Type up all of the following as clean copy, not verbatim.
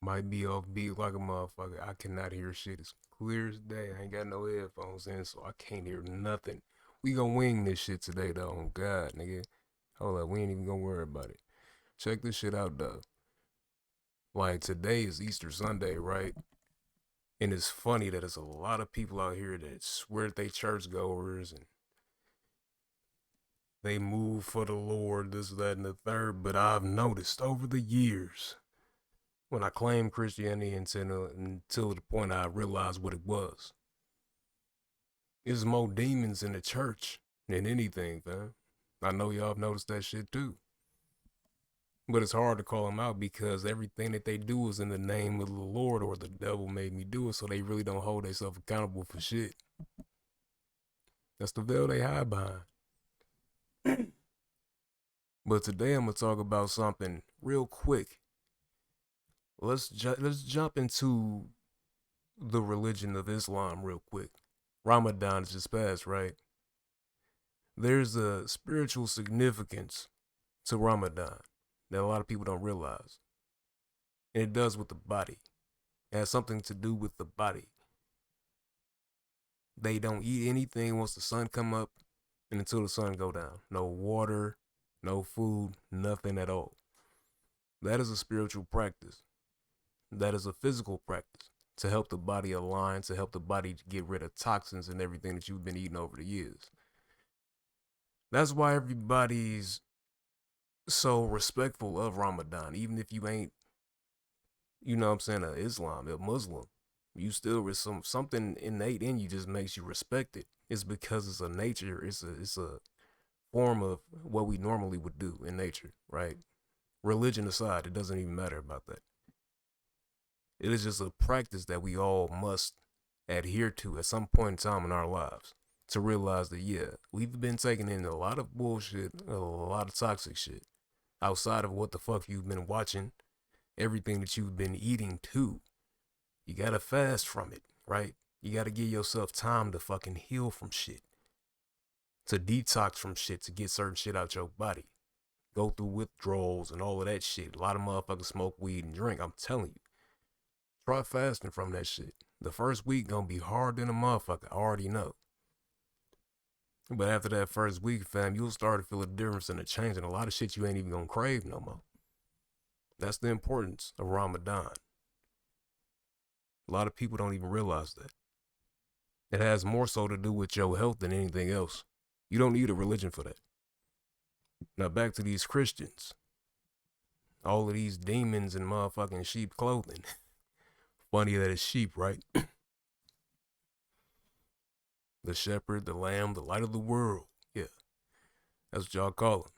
Might be off beat like a motherfucker. I cannot hear shit. It's clear as day. I ain't got no headphones in, so I can't hear nothing. We gonna wing this shit today, though. On God, nigga. Hold up, we ain't even gonna worry about it. Check this shit out, though. Like, today is Easter Sunday, right? And it's funny that there's a lot of people out here that swear that they churchgoers and they move for the Lord, this, that, and the third. But I've noticed over the years, when I claimed Christianity until the point I realized what it was, there's more demons in the church than anything, fam. I know y'all have noticed that shit too. But it's hard to call them out because everything that they do is in the name of the Lord or the devil made me do it, so they really don't hold themselves accountable for shit. That's the veil they hide behind. But today I'm gonna talk about something real quick. Let's jump into the religion of Islam real quick. Ramadan is just passed, right? There's a spiritual significance to Ramadan that a lot of people don't realize. And it does with the body. It has something to do with the body. They don't eat anything once the sun come up and until the sun go down. No water, no food, nothing at all. That is a spiritual practice. That is a physical practice to help the body align, to help the body get rid of toxins and everything that you've been eating over the years. That's why everybody's so respectful of Ramadan, even if you ain't, you know what I'm saying, a Islam, a Muslim. You still with something innate in you just makes you respect it. It's because it's a nature. It's a form of what we normally would do in nature, right? Religion aside, it doesn't even matter about that. It is just a practice that we all must adhere to at some point in time in our lives to realize that, yeah, we've been taking in a lot of bullshit, a lot of toxic shit outside of what the fuck you've been watching, everything that you've been eating too. You gotta fast from it, right? You gotta give yourself time to fucking heal from shit, to detox from shit, to get certain shit out your body. Go through withdrawals and all of that shit. A lot of motherfuckers smoke weed and drink. I'm telling you, try fasting from that shit. The first week gonna be hard than a motherfucker. I already know. But after that first week, fam, you'll start to feel a difference and a change, and a lot of shit you ain't even gonna crave no more. That's the importance of Ramadan. A lot of people don't even realize that. It has more so to do with your health than anything else. You don't need a religion for that. Now back to these Christians. All of these demons in motherfucking sheep clothing. Funny that it's sheep, right? The shepherd, the lamb, the light of the world. Yeah, that's what y'all call them.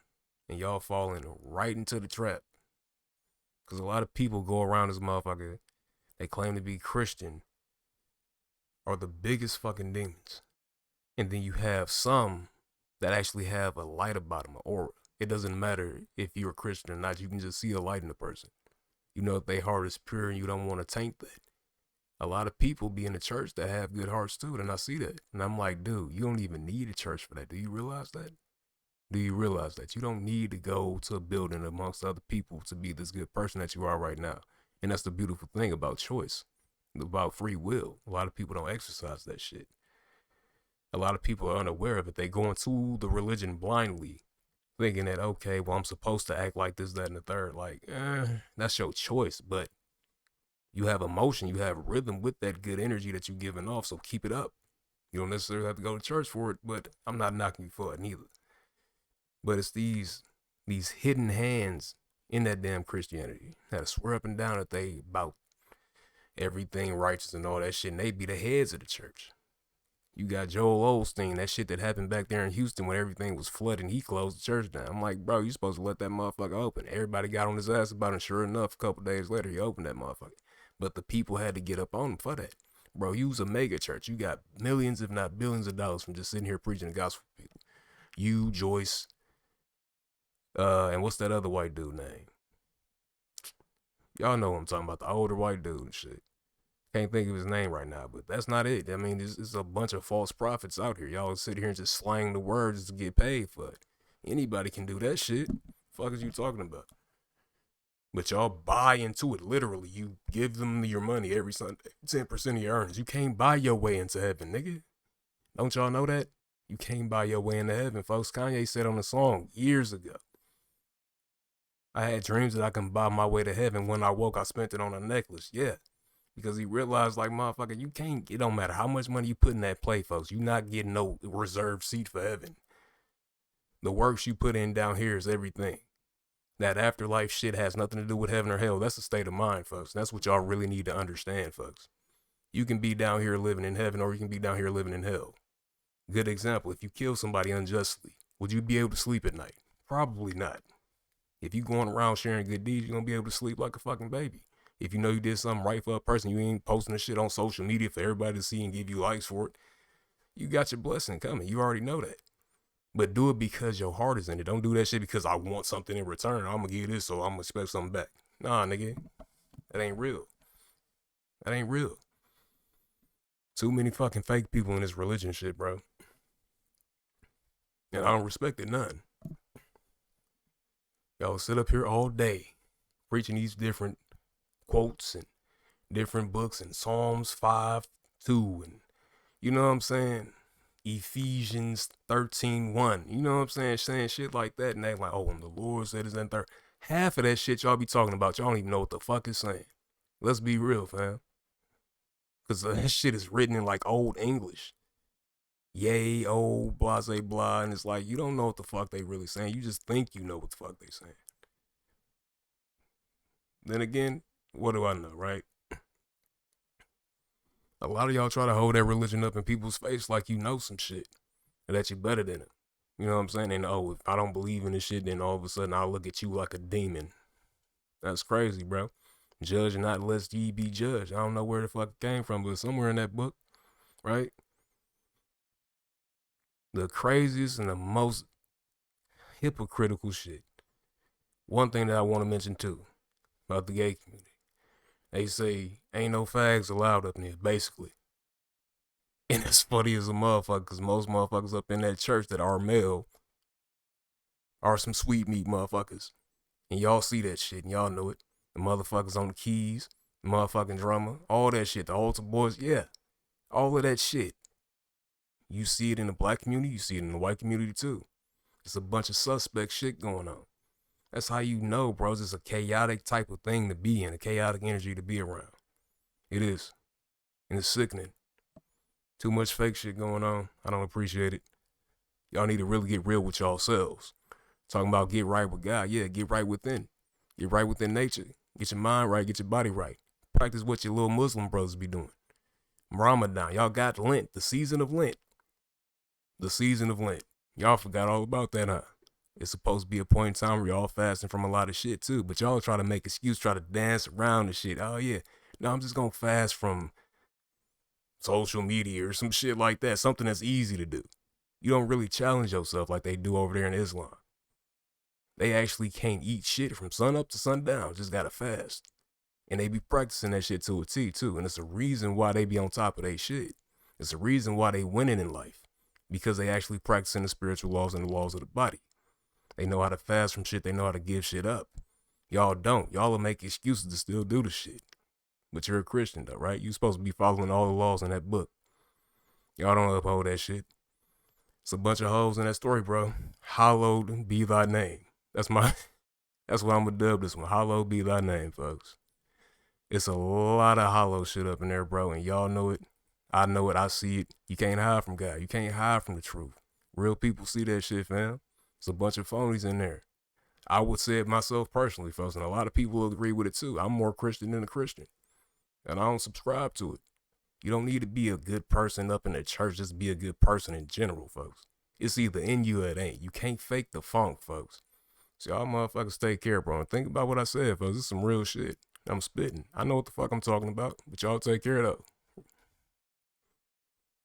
And y'all falling right into the trap. Because a lot of people go around this motherfucker, they claim to be Christian, are the biggest fucking demons. And then you have some that actually have a light about them, an aura. It doesn't matter if you're a Christian or not, you can just see a light in a person. You know if their heart is pure and you don't want to taint that. A lot of people be in the church that have good hearts too, and I see that. And I'm like, dude, you don't even need a church for that. Do you realize that? Do you realize that you don't need to go to a building amongst other people to be this good person that you are right now? And that's the beautiful thing about choice, about free will. A lot of people don't exercise that shit. A lot of people are unaware of it. They go into the religion blindly, thinking that, okay, well, I'm supposed to act like this, that, and the third. Like, that's your choice. But you have emotion, you have rhythm with that good energy that you're giving off. So keep it up. You don't necessarily have to go to church for it, but I'm not knocking you for it neither. But it's these hidden hands in that damn Christianity that swear up and down that they about everything righteous and all that shit, and they be the heads of the church. You got Joel Osteen, that shit that happened back there in Houston when everything was flooding. He closed the church down. I'm like, bro, you supposed to let that motherfucker open. Everybody got on his ass about it. Sure enough, a couple days later, he opened that motherfucker. But the people had to get up on him for that. Bro, you was a mega church. You got millions, if not billions of dollars from just sitting here preaching the gospel for people. You, Joyce, and what's that other white dude name? Y'all know what I'm talking about, the older white dude and shit. Can't think of his name right now, but that's not it. I mean, it's a bunch of false prophets out here. Y'all sit here and just slang the words to get paid for it. Anybody can do that shit. Fuck is you talking about? But y'all buy into it literally. You give them your money every Sunday, 10% of your earnings. You can't buy your way into heaven, nigga. Don't y'all know that? You can't buy your way into heaven, folks. Kanye said on a song years ago, I had dreams that I can buy my way to heaven. When I woke, I spent it on a necklace. Yeah. Because he realized, like, motherfucker, you can't, it don't matter how much money you put in that play, folks. You not getting no reserved seat for heaven. The works you put in down here is everything. That afterlife shit has nothing to do with heaven or hell. That's a state of mind, folks. That's what y'all really need to understand, folks. You can be down here living in heaven, or you can be down here living in hell. Good example, if you kill somebody unjustly, would you be able to sleep at night? Probably not. If you going around sharing good deeds, you're going to be able to sleep like a fucking baby. If you know you did something right for a person, you ain't posting the shit on social media for everybody to see and give you likes for it, you got your blessing coming. You already know that. But do it because your heart is in it. Don't do that shit because I want something in return. I'm going to give this, so I'm going to expect something back. Nah, nigga. That ain't real. That ain't real. Too many fucking fake people in this religion shit, bro. And I don't respect it none. Y'all sit up here all day preaching these different quotes and different books and Psalms 5:2 and you know what I'm saying? Ephesians 13:1. You know what I'm saying? Saying shit like that and they like, oh, and the Lord said it's in third. Half of that shit y'all be talking about, y'all don't even know what the fuck it's saying. Let's be real, fam. Because that shit is written in like old English. Yay, oh, blah, say, blah. And it's like, you don't know what the fuck they really saying. You just think you know what the fuck they saying. Then again, what do I know, right? A lot of y'all try to hold that religion up in people's face like you know some shit. And that you're better than it. You know what I'm saying? And oh, if I don't believe in this shit, then all of a sudden I'll look at you like a demon. That's crazy, bro. Judge not lest ye be judged. I don't know where the fuck it came from, but somewhere in that book, right? The craziest and the most hypocritical shit. One thing that I want to mention too about the gay community. They say ain't no fags allowed up in here, basically. And it's funny as a motherfucker because most motherfuckers up in that church that are male are some sweet meat motherfuckers. And y'all see that shit and y'all know it. The motherfuckers on the keys, the motherfucking drummer, all that shit. The altar boys, yeah. All of that shit. You see it in the black community, you see it in the white community too. It's a bunch of suspect shit going on. That's how you know, bros. It's a chaotic type of thing to be in, a chaotic energy to be around. It is. And it's sickening. Too much fake shit going on. I don't appreciate it. Y'all need to really get real with yourselves. Talking about get right with God. Yeah, get right within. Get right within nature. Get your mind right, get your body right. Practice what your little Muslim brothers be doing. Ramadan. Y'all got Lent, the season of Lent. The season of Lent. Y'all forgot all about that, huh? It's supposed to be a point in time where y'all fasting from a lot of shit too. But y'all try to make excuse, try to dance around the shit. Oh yeah. No, I'm just gonna fast from social media or some shit like that. Something that's easy to do. You don't really challenge yourself like they do over there in Islam. They actually can't eat shit from sun up to sundown. Just gotta fast. And they be practicing that shit to a T too. And it's a reason why they be on top of their shit. It's a reason why they winning in life. Because they actually practicing the spiritual laws and the laws of the body. They know how to fast from shit. They know how to give shit up. Y'all don't. Y'all will make excuses to still do the shit. But you're a Christian though, right? You supposed to be following all the laws in that book. Y'all don't uphold that shit. It's a bunch of hoes in that story, bro. Hallowed be thy name. That's what I'm gonna dub this one. Hallowed be thy name, folks. It's a lot of hollow shit up in there, bro. And y'all know it. I know it. I see it. You can't hide from God. You can't hide from the truth. Real people see that shit, fam. It's a bunch of phonies in there. I would say it myself personally, folks, and a lot of people will agree with it too. I'm more Christian than a Christian, and I don't subscribe to it. You don't need to be a good person up in the church, just be a good person in general, folks. It's either in you or it ain't. You can't fake the funk, folks. So y'all motherfuckers take care, bro. And think about what I said, folks. This is some real shit. I'm spitting. I know what the fuck I'm talking about, but y'all take care though.